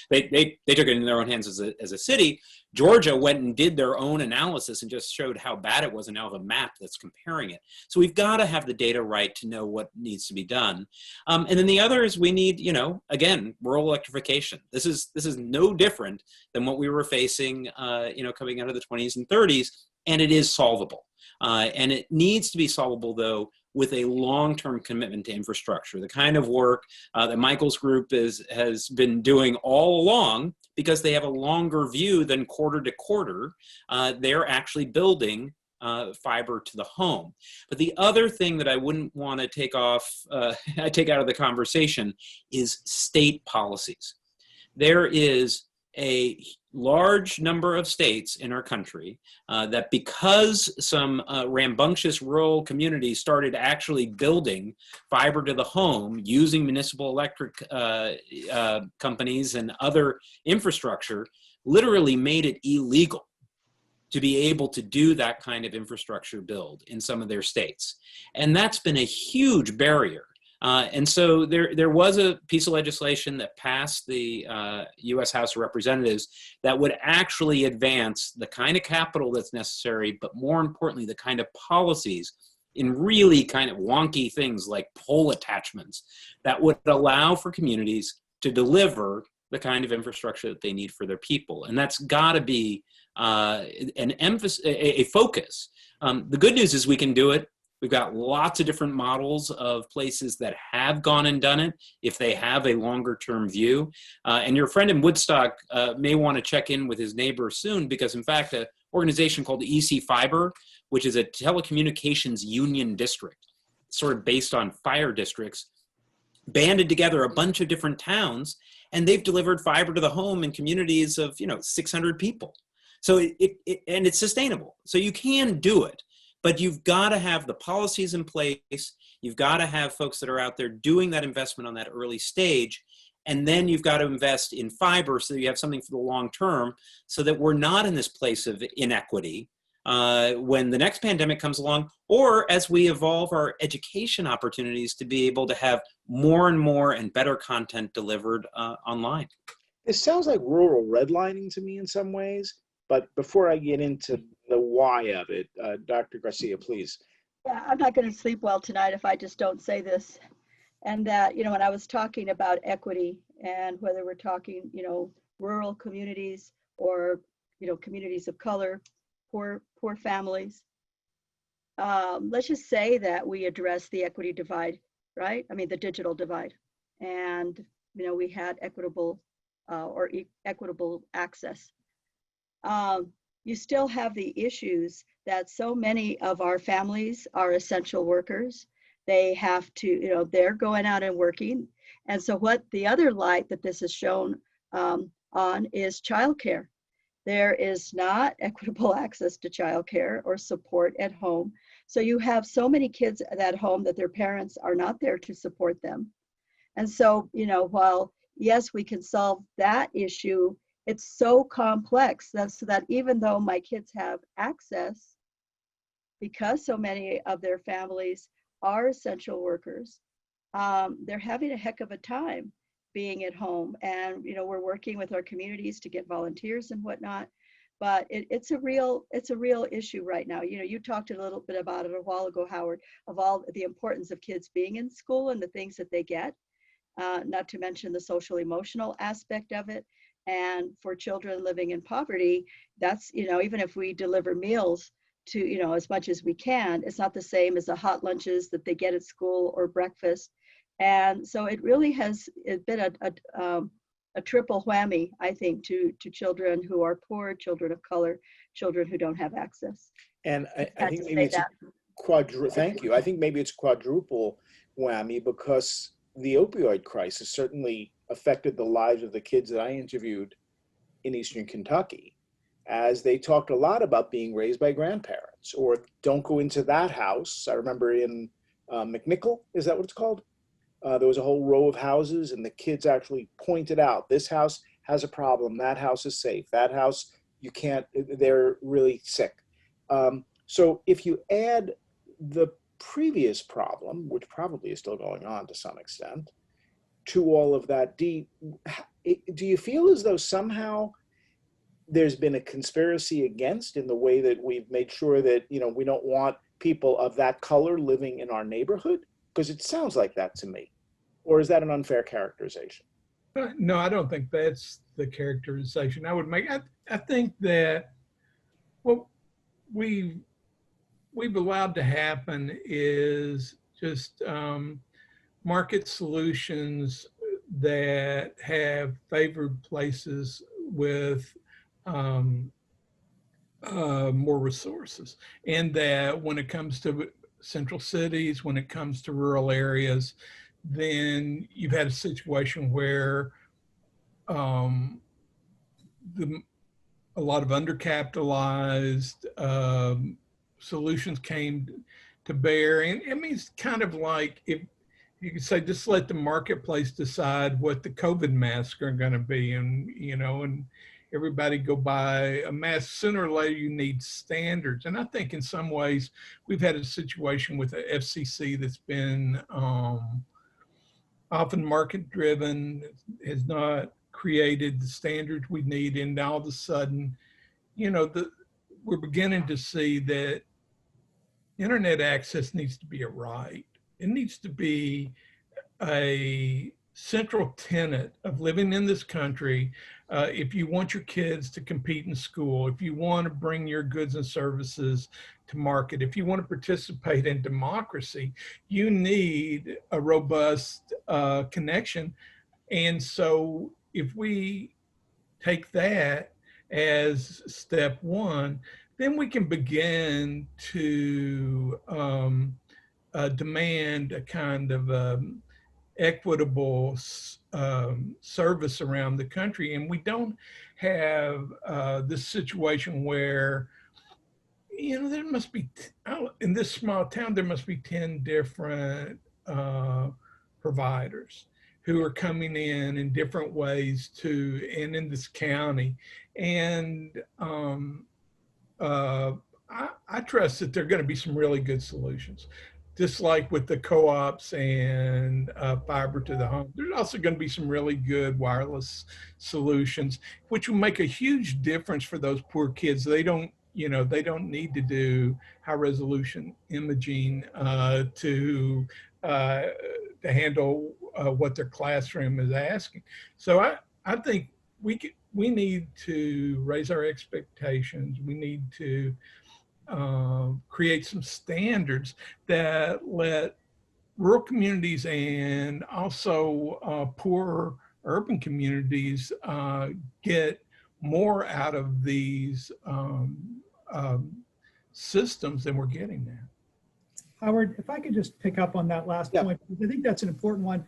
they took it into their own hands as a city. Georgia went and did their own analysis and just showed how bad it was, and now have a map that's comparing it. So we've got to have the data right to know what needs to be done. And then the other is, we need, again, rural electrification. This is no different than what we were facing, coming out of the 20s and 30s, and it is solvable. And it needs to be solvable, though, with a long-term commitment to infrastructure, the kind of work that Michael's group has been doing all along, because they have a longer view than quarter to quarter. They're actually building fiber to the home. But the other thing that I wouldn't want to take out of the conversation is state policies. There is a large number of states in our country that, because some rambunctious rural communities started actually building fiber to the home using municipal electric companies and other infrastructure, literally made it illegal to be able to do that kind of infrastructure build in some of their states. And that's been a huge barrier. And so there was a piece of legislation that passed the US House of Representatives that would actually advance the kind of capital that's necessary, but more importantly, the kind of policies in really kind of wonky things like pole attachments that would allow for communities to deliver the kind of infrastructure that they need for their people. And that's got to be an emphasis, a focus. The good news is we can do it. We've got lots of different models of places that have gone and done it if they have a longer term view. And your friend in Woodstock may want to check in with his neighbor soon, because in fact, an organization called EC Fiber, which is a telecommunications union district, sort of based on fire districts, banded together a bunch of different towns, and they've delivered fiber to the home in communities of 600 people. So and it's sustainable. So you can do it. But you've got to have the policies in place. You've got to have folks that are out there doing that investment on that early stage. And then you've got to invest in fiber so that you have something for the long term, so that we're not in this place of inequity when the next pandemic comes along, or as we evolve our education opportunities to be able to have more and more and better content delivered online. This sounds like rural redlining to me in some ways. But before I get into the why of it, Dr. Garcia, please. Yeah, I'm not going to sleep well tonight if I just don't say this. And that, when I was talking about equity, and whether we're talking, rural communities or, communities of color, poor families, let's just say that we address the equity divide, right? I mean, the digital divide. And, we had equitable equitable access. You still have the issues that so many of our families are essential workers, They have to, they're going out and working. And so what the other light that this is shown on is childcare. There is not equitable access to childcare or support at home. So you have so many kids at home that their parents are not there to support them. And so, while yes, we can solve that issue, it's so complex so that even though my kids have access, because so many of their families are essential workers, they're having a heck of a time being at home. And we're working with our communities to get volunteers and whatnot, but it's a real issue right now. You talked a little bit about it a while ago, Howard, of all the importance of kids being in school and the things that they get, not to mention the social emotional aspect of it. And for children living in poverty, that's, even if we deliver meals to, as much as we can, it's not the same as the hot lunches that they get at school or breakfast. And so it really has been a triple whammy, I think, to children who are poor, children of color, children who don't have access. And I think maybe it's thank you. I think maybe it's quadruple whammy, because the opioid crisis certainly affected the lives of the kids that I interviewed in Eastern Kentucky, as they talked a lot about being raised by grandparents, or don't go into that house. I remember in McNichol, is that what it's called? There was a whole row of houses, and the kids actually pointed out, this house has a problem, that house is safe, that house, you can't, they're really sick. So if you add the previous problem, which probably is still going on to some extent, to all of that, do you feel as though somehow there's been a conspiracy against, in the way that we've made sure that, we don't want people of that color living in our neighborhood? Because it sounds like that to me. Or is that an unfair characterization? No, I don't think that's the characterization I would make. I think that what we've allowed to happen is just market solutions that have favored places with more resources. And that when it comes to central cities, when it comes to rural areas, then you've had a situation where a lot of undercapitalized solutions came to bear. And I mean, it's kind of like, if you could say, just let the marketplace decide what the COVID masks are going to be, and and everybody go buy a mask. Sooner or later, you need standards. And I think in some ways, we've had a situation with the FCC that's been often market driven, has not created the standards we need. And all of a sudden, we're beginning to see that internet access needs to be a right. It needs to be a central tenet of living in this country. If you want your kids to compete in school, if you want to bring your goods and services to market, if you want to participate in democracy, you need a robust connection. And so if we take that as step one, then we can begin to demand a kind of equitable service around the country. And we don't have this situation where, there must be, in this small town, there must be 10 different providers who are coming in different ways and in this county. And I trust that there are going to be some really good solutions. Just like with the co-ops and fiber to the home, there's also going to be some really good wireless solutions, which will make a huge difference for those poor kids. They don't need to do high resolution imaging to handle what their classroom is asking. So I think we need to raise our expectations. We need to create some standards that let rural communities and also poor urban communities get more out of these systems than we're getting now. Howard, if I could just pick up on that last Yeah. point, because I think that's an important one.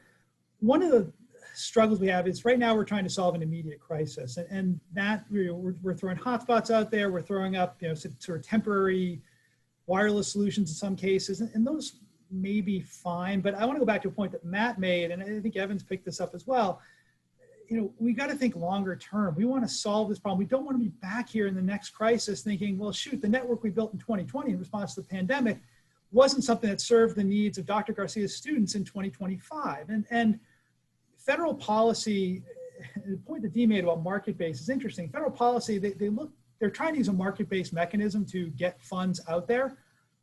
One of the struggles we have is right now we're trying to solve an immediate crisis, and that we're throwing hotspots out there. We're throwing up, sort of temporary wireless solutions in some cases, and those may be fine. But I want to go back to a point that Matt made, and I think Evan's picked this up as well. We got to think longer term. We want to solve this problem. We don't want to be back here in the next crisis thinking, well, shoot, the network we built in 2020 in response to the pandemic wasn't something that served the needs of Dr. Garcia's students in 2025. And federal policy, the point that Dee made about market-based is interesting. Federal policy, they're trying to use a market-based mechanism to get funds out there,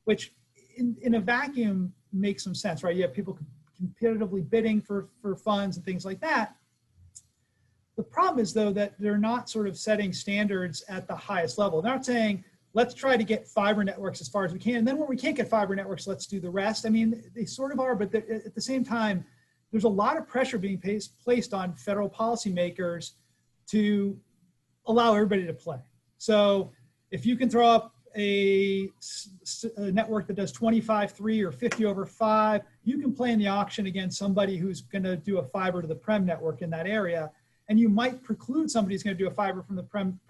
which in a vacuum makes some sense, right? You have people competitively bidding for funds and things like that. The problem is, though, that they're not sort of setting standards at the highest level. They're not saying, let's try to get fiber networks as far as we can. And then when we can't get fiber networks, let's do the rest. I mean, they sort of are, but at the same time, there's a lot of pressure being placed on federal policymakers to allow everybody to play. So if you can throw up a network that does 25/3 or 50/5, you can play in the auction against somebody who's going to do a fiber to the prem network in that area. And you might preclude somebody who's going to do a fiber to the prem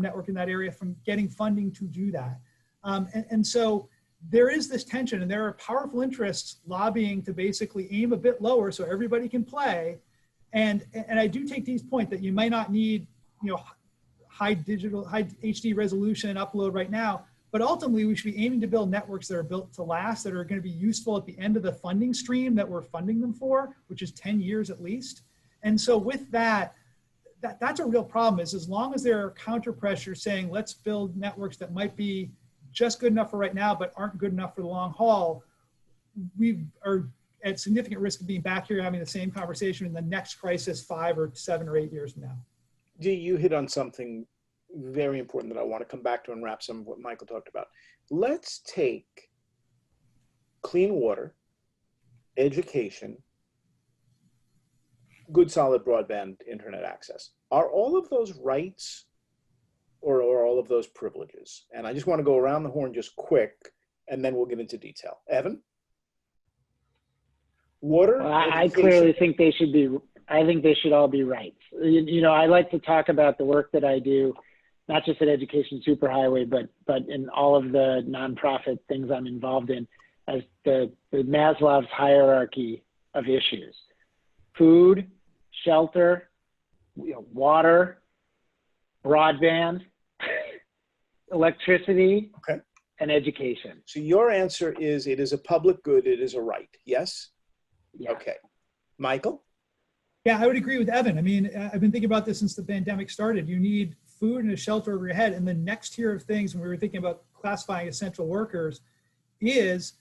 network in that area from getting funding to do that. And so there is this tension, and there are powerful interests lobbying to basically aim a bit lower so everybody can play. And I do take Dee's point that you might not need high HD resolution upload right now, but ultimately we should be aiming to build networks that are built to last, that are going to be useful at the end of the funding stream that we're funding them for, which is 10 years at least. And so with that's a real problem, is as long as there are counter pressures saying, let's build networks that might be just good enough for right now, but aren't good enough for the long haul, we are at significant risk of being back here having the same conversation in the next crisis 5 or 7 or 8 years from now. Dee, you hit on something very important that I want to come back to and wrap some of what Michael talked about. Let's take clean water, education, good solid broadband internet access. Are all of those rights or are all of those privileges? And I just want to go around the horn just quick, and then we'll get into detail. Evan? Water? Well, I clearly think they should be, I think they should all be rights. I like to talk about the work that I do, not just at Education Superhighway, but in all of the nonprofit things I'm involved in, as the Maslow's hierarchy of issues: food, shelter, water, broadband, electricity, okay, and education. So your answer is it is a public good, it is a right, yes? Yeah. Okay. Michael? Yeah, I would agree with Evan. I mean, I've been thinking about this since the pandemic started. You need food and a shelter over your head. And the next tier of things, when we were thinking about classifying essential workers, is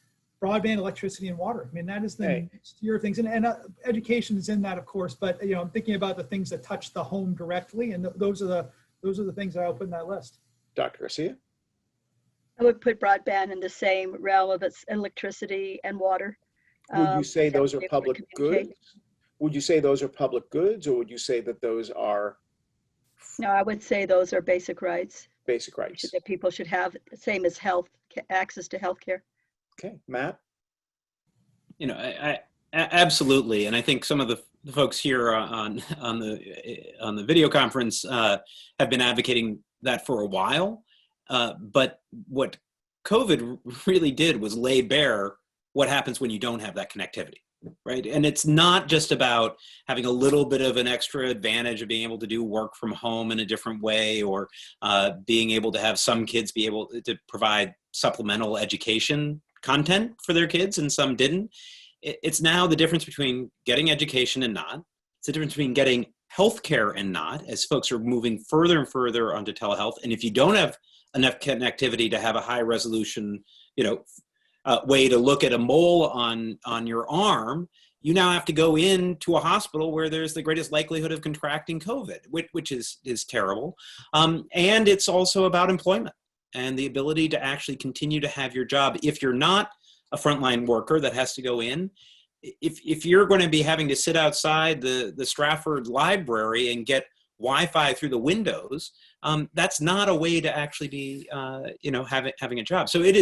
broadband, electricity, and water. I mean, that is the next tier of things. And education is in that, of course. But I'm thinking about the things that touch the home directly, and those are the things that I would put in that list. Dr. Garcia? I would put broadband in the same realm of its electricity and water. Would you say those are to public communicate. goods? Would you say those are public goods, or would you say that those are No, I would say those are basic rights basic rights? that people should have, same as health, access to health care. Okay, Matt? I absolutely, and I think some of the folks here on the video conference have been advocating that for a while. But what COVID really did was lay bare what happens when you don't have that connectivity, right? And it's not just about having a little bit of an extra advantage of being able to do work from home in a different way, or being able to have some kids be able to provide supplemental education content for their kids and some didn't. It's now the difference between getting education and not. It's the difference between getting healthcare and not, as folks are moving further and further onto telehealth. And if you don't have enough connectivity to have a high resolution, way to look at a mole on your arm, you now have to go into a hospital where there's the greatest likelihood of contracting COVID, which is terrible. And it's also about employment and the ability to actually continue to have your job. If you're not a frontline worker that has to go in, if you're going to be having to sit outside the Stratford Library and get Wi-Fi through the windows, that's not a way to actually be, having a job. So it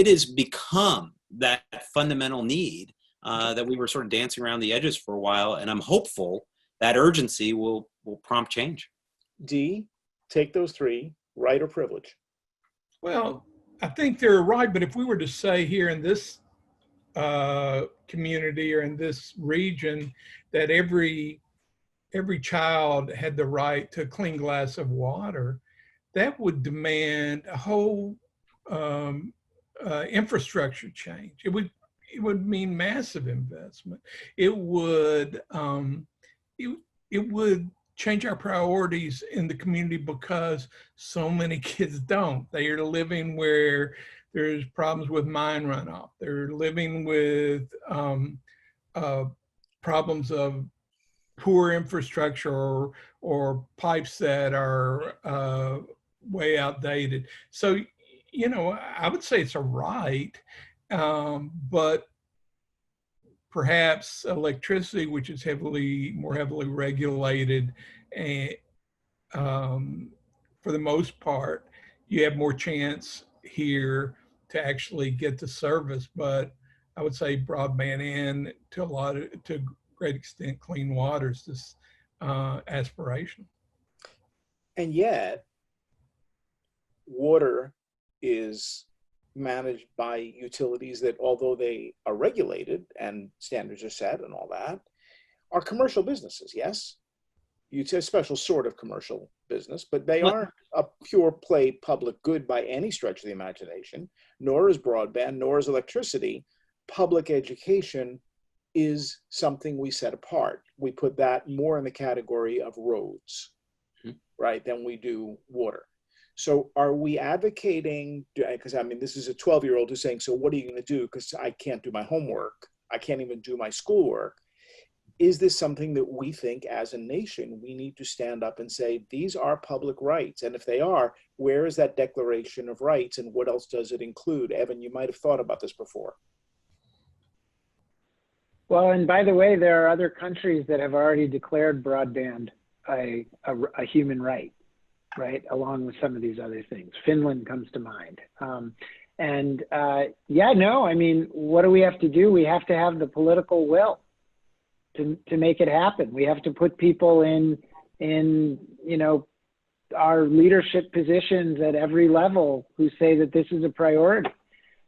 is become that fundamental need that we were sort of dancing around the edges for a while. And I'm hopeful that urgency will prompt change. D, take those three, right or privilege? Well, I think they're right, but if we were to say here in this community or in this region that every child had the right to a clean glass of water, that would demand a whole infrastructure change. It would mean massive investment. It would change our priorities in the community because so many kids don't. They are living where there's problems with mine runoff. They're living with problems of poor infrastructure or pipes that are way outdated. So, you know, I would say it's a right, but perhaps electricity, which is more heavily regulated, and for the most part, you have more chance here to actually get the service. But I would say broadband and to a great extent, clean water is this aspiration. And yet, water is managed by utilities that, although they are regulated and standards are set and all that, are commercial businesses, yes? It's a special sort of commercial business, but they aren't a pure play public good by any stretch of the imagination, nor is broadband, nor is electricity. Public education is something we set apart. We put that more in the category of roads, right, than we do water. So are we advocating, because I mean, this is a 12-year-old who's saying, so what are you going to do? Because I can't do my homework. I can't even do my schoolwork. Is this something that we think as a nation, we need to stand up and say, these are public rights? And if they are, where is that Declaration of Rights and what else does it include? Evan, you might have thought about this before. Well, and by the way, there are other countries that have already declared broadband a human right, right, along with some of these other things. Finland comes to mind. Yeah, no, I mean, what do we have to do? We have to have the political will to make it happen. We have to put people in you know, our leadership positions at every level who say that this is a priority. I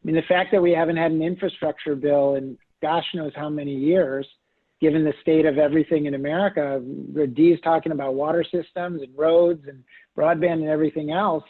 mean, the fact that we haven't had an infrastructure bill in gosh knows how many years, given the state of everything in America, Dee is talking about water systems and roads and broadband and everything else.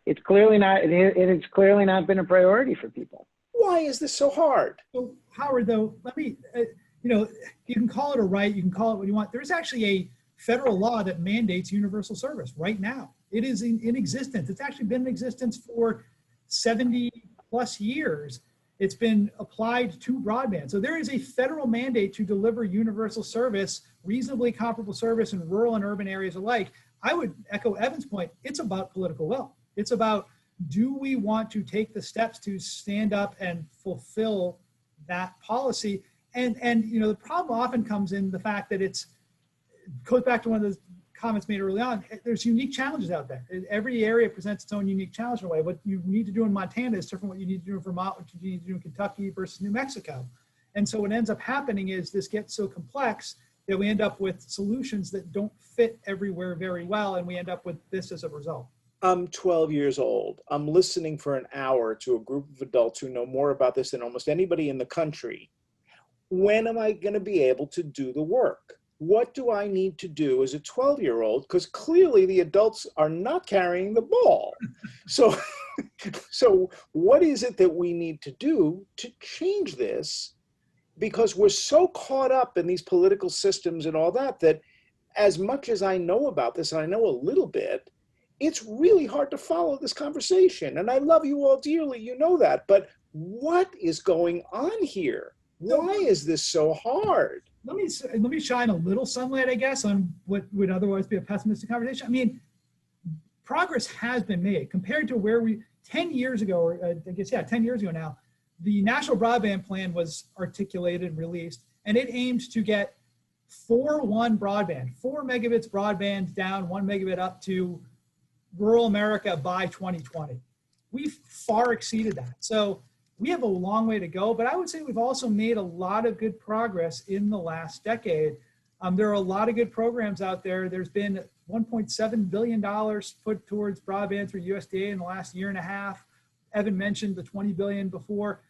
It's clearly not, it has clearly not been a priority for people. Why is this so hard? So Howard, though, let me, you know, you can call it a right, you can call it what you want. There's actually a federal law that mandates universal service right now. It is in existence. It's actually been in existence for 70 plus years. It's been applied to broadband. So there is a federal mandate to deliver universal service, reasonably comparable service in rural and urban areas alike. I would echo Evan's point. It's about political will. It's about, do we want to take the steps to stand up and fulfill that policy? And you know, the problem often comes in the fact that it goes back to one of the comments made early on. There's unique challenges out there. Every area presents its own unique challenge in a way. What you need to do in Montana is different from what you need to do in Vermont, what you need to do in Kentucky versus New Mexico. And so what ends up happening is this gets so complex that we end up with solutions that don't fit everywhere very well, and we end up with this as a result. I'm 12 years old. I'm listening for an hour to a group of adults who know more about this than almost anybody in the country. When am I going to be able to do the work? What do I need to do as a 12-year-old? Because clearly the adults are not carrying the ball. So, so what is it that we need to do to change this? Because we're so caught up in these political systems and all that, that as much as I know about this, and I know a little bit, it's really hard to follow this conversation. And I love you all dearly, you know that, but what is going on here? Why is this so hard? Let me shine a little sunlight, I guess, on what would otherwise be a pessimistic conversation. I mean, progress has been made compared to where we, 10 years ago, or I guess, yeah, 10 years ago now, the National Broadband Plan was articulated and released, and it aimed to get 4-1 broadband, 4 megabits broadband down, 1 megabit up to rural America by 2020. We've far exceeded that. So we have a long way to go, but I would say we've also made a lot of good progress in the last decade. There are a lot of good programs out there. There's been $1.7 billion put towards broadband through USDA in the last year and a half. Evan mentioned the $20 billion before.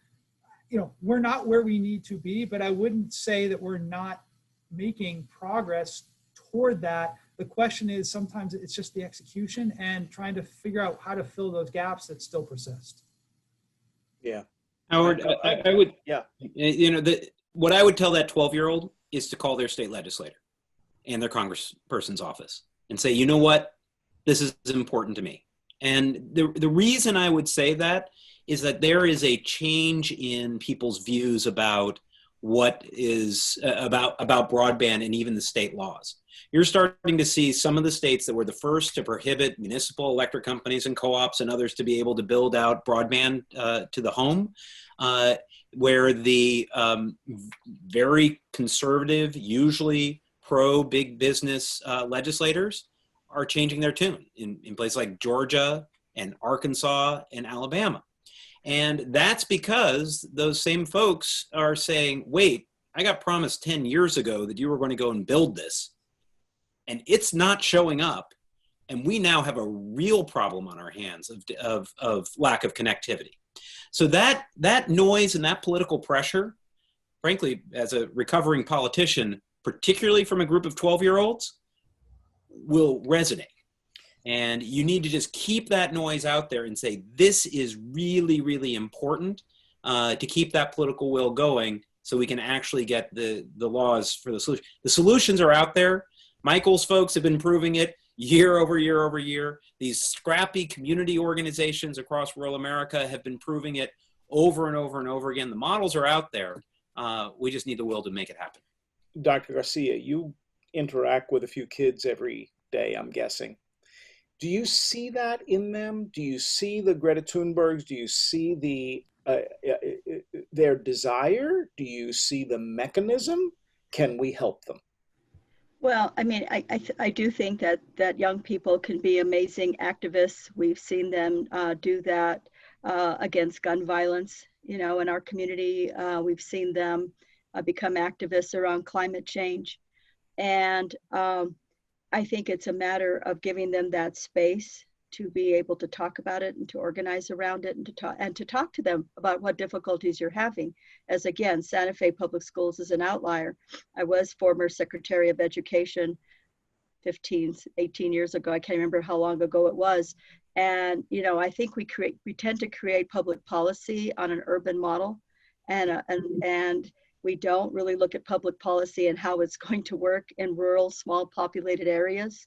You know, we're not where we need to be, but I wouldn't say that we're not making progress toward that. The question is sometimes it's just the execution and trying to figure out how to fill those gaps that still persist. Yeah. Howard, I would, yeah. You know, what I would tell that 12-year-old is to call their state legislator and their congressperson's office and say, you know what, this is important to me. And the reason I would say that is that there is a change in people's views about what is about broadband and even the state laws. You're starting to see some of the states that were the first to prohibit municipal electric companies and co-ops and others to be able to build out broadband to the home, where the very conservative, usually pro-big business legislators are changing their tune in places like Georgia and Arkansas and Alabama. And that's because those same folks are saying, wait, I got promised 10 years ago that you were going to go and build this, and it's not showing up. And we now have a real problem on our hands of lack of connectivity. So that noise and that political pressure, frankly, as a recovering politician, particularly from a group of 12-year-olds, will resonate. And you need to just keep that noise out there and say, this is really, really important to keep that political will going so we can actually get the laws for the solution. The solutions are out there. Michael's folks have been proving it year over year over year. These scrappy community organizations across rural America have been proving it over and over and over again. The models are out there. We just need the will to make it happen. Dr. Garcia, you interact with a few kids every day, I'm guessing. Do you see that in them? Do you see the Greta Thunbergs? Do you see their desire? Do you see the mechanism? Can we help them? Well, I mean, I do think that young people can be amazing activists. We've seen them do that against gun violence. You know, in our community, we've seen them become activists around climate change. And I think it's a matter of giving them that space to be able to talk about it and to organize around it and to talk to them about what difficulties you're having. As again, Santa Fe Public Schools is an outlier. I was former Secretary of Education 18 years ago. I can't remember how long ago it was. And, you know, I think we tend to create public policy on an urban model, and we don't really look at public policy and how it's going to work in rural, small populated areas.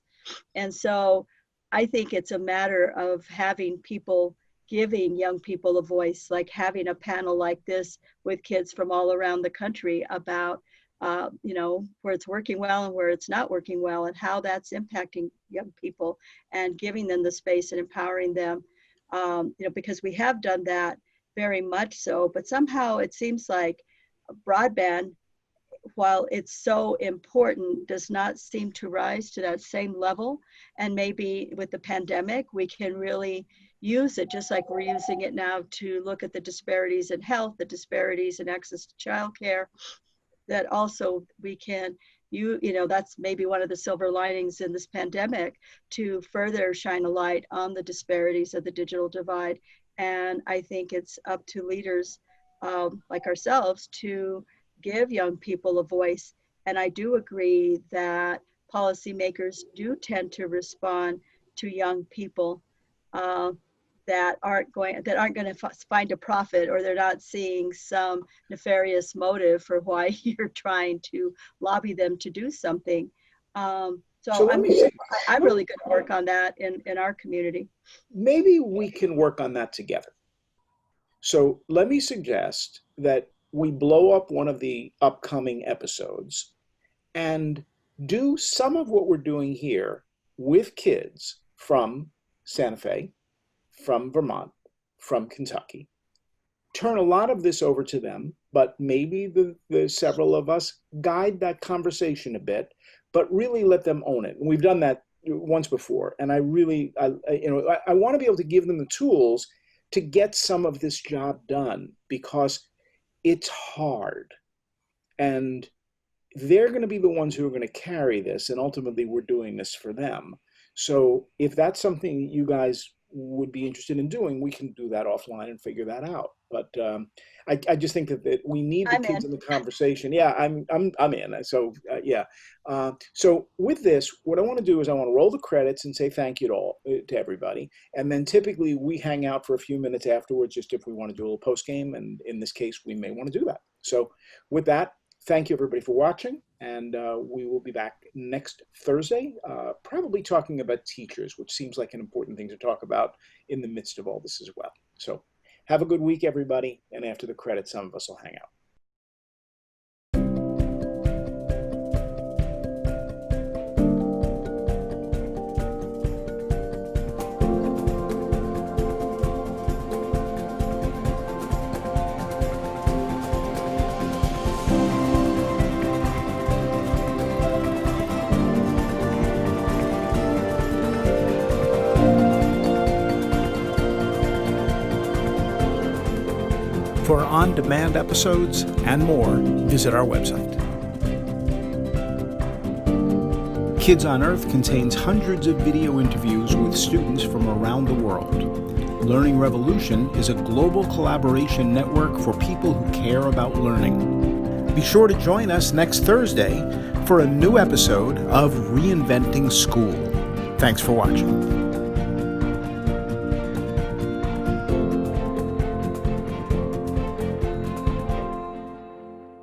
And so I think it's a matter of having people, giving young people a voice, like having a panel like this with kids from all around the country about, you know, where it's working well and where it's not working well and how that's impacting young people, and giving them the space and empowering them, you know, because we have done that very much so, but somehow it seems like broadband, while it's so important, does not seem to rise to that same level. And maybe with the pandemic, we can really use it just like we're using it now to look at the disparities in health, the disparities in access to childcare, that also we can, you know, that's maybe one of the silver linings in this pandemic, to further shine a light on the disparities of the digital divide. And I think it's up to leaders like ourselves to give young people a voice. And I do agree that policymakers do tend to respond to young people that aren't going to find a profit, or they're not seeing some nefarious motive for why you're trying to lobby them to do something. So I'm really going to work on that in our community. Maybe we can work on that together. So let me suggest that we blow up one of the upcoming episodes and do some of what we're doing here with kids from Santa Fe, from Vermont, from Kentucky. Turn a lot of this over to them, but maybe the several of us guide that conversation a bit, but really let them own it. And we've done that once before. And I want to be able to give them the tools to get some of this job done, because it's hard. And they're going to be the ones who are going to carry this, and ultimately we're doing this for them. So if that's something you guys would be interested in doing, we can do that offline and figure that out. But I just think that we need the kids in the conversation. Yeah, I'm in. So yeah. So with this, what I want to do is I want to roll the credits and say thank you to everybody, and then typically we hang out for a few minutes afterwards, just if we want to do a little post game, and in this case, we may want to do that. So with that, thank you everybody for watching, and we will be back next Thursday, probably talking about teachers, which seems like an important thing to talk about in the midst of all this as well. So have a good week, everybody, and after the credits, some of us will hang out. For on-demand episodes and more, visit our website. Kids on Earth contains hundreds of video interviews with students from around the world. Learning Revolution is a global collaboration network for people who care about learning. Be sure to join us next Thursday for a new episode of Reinventing School. Thanks for watching.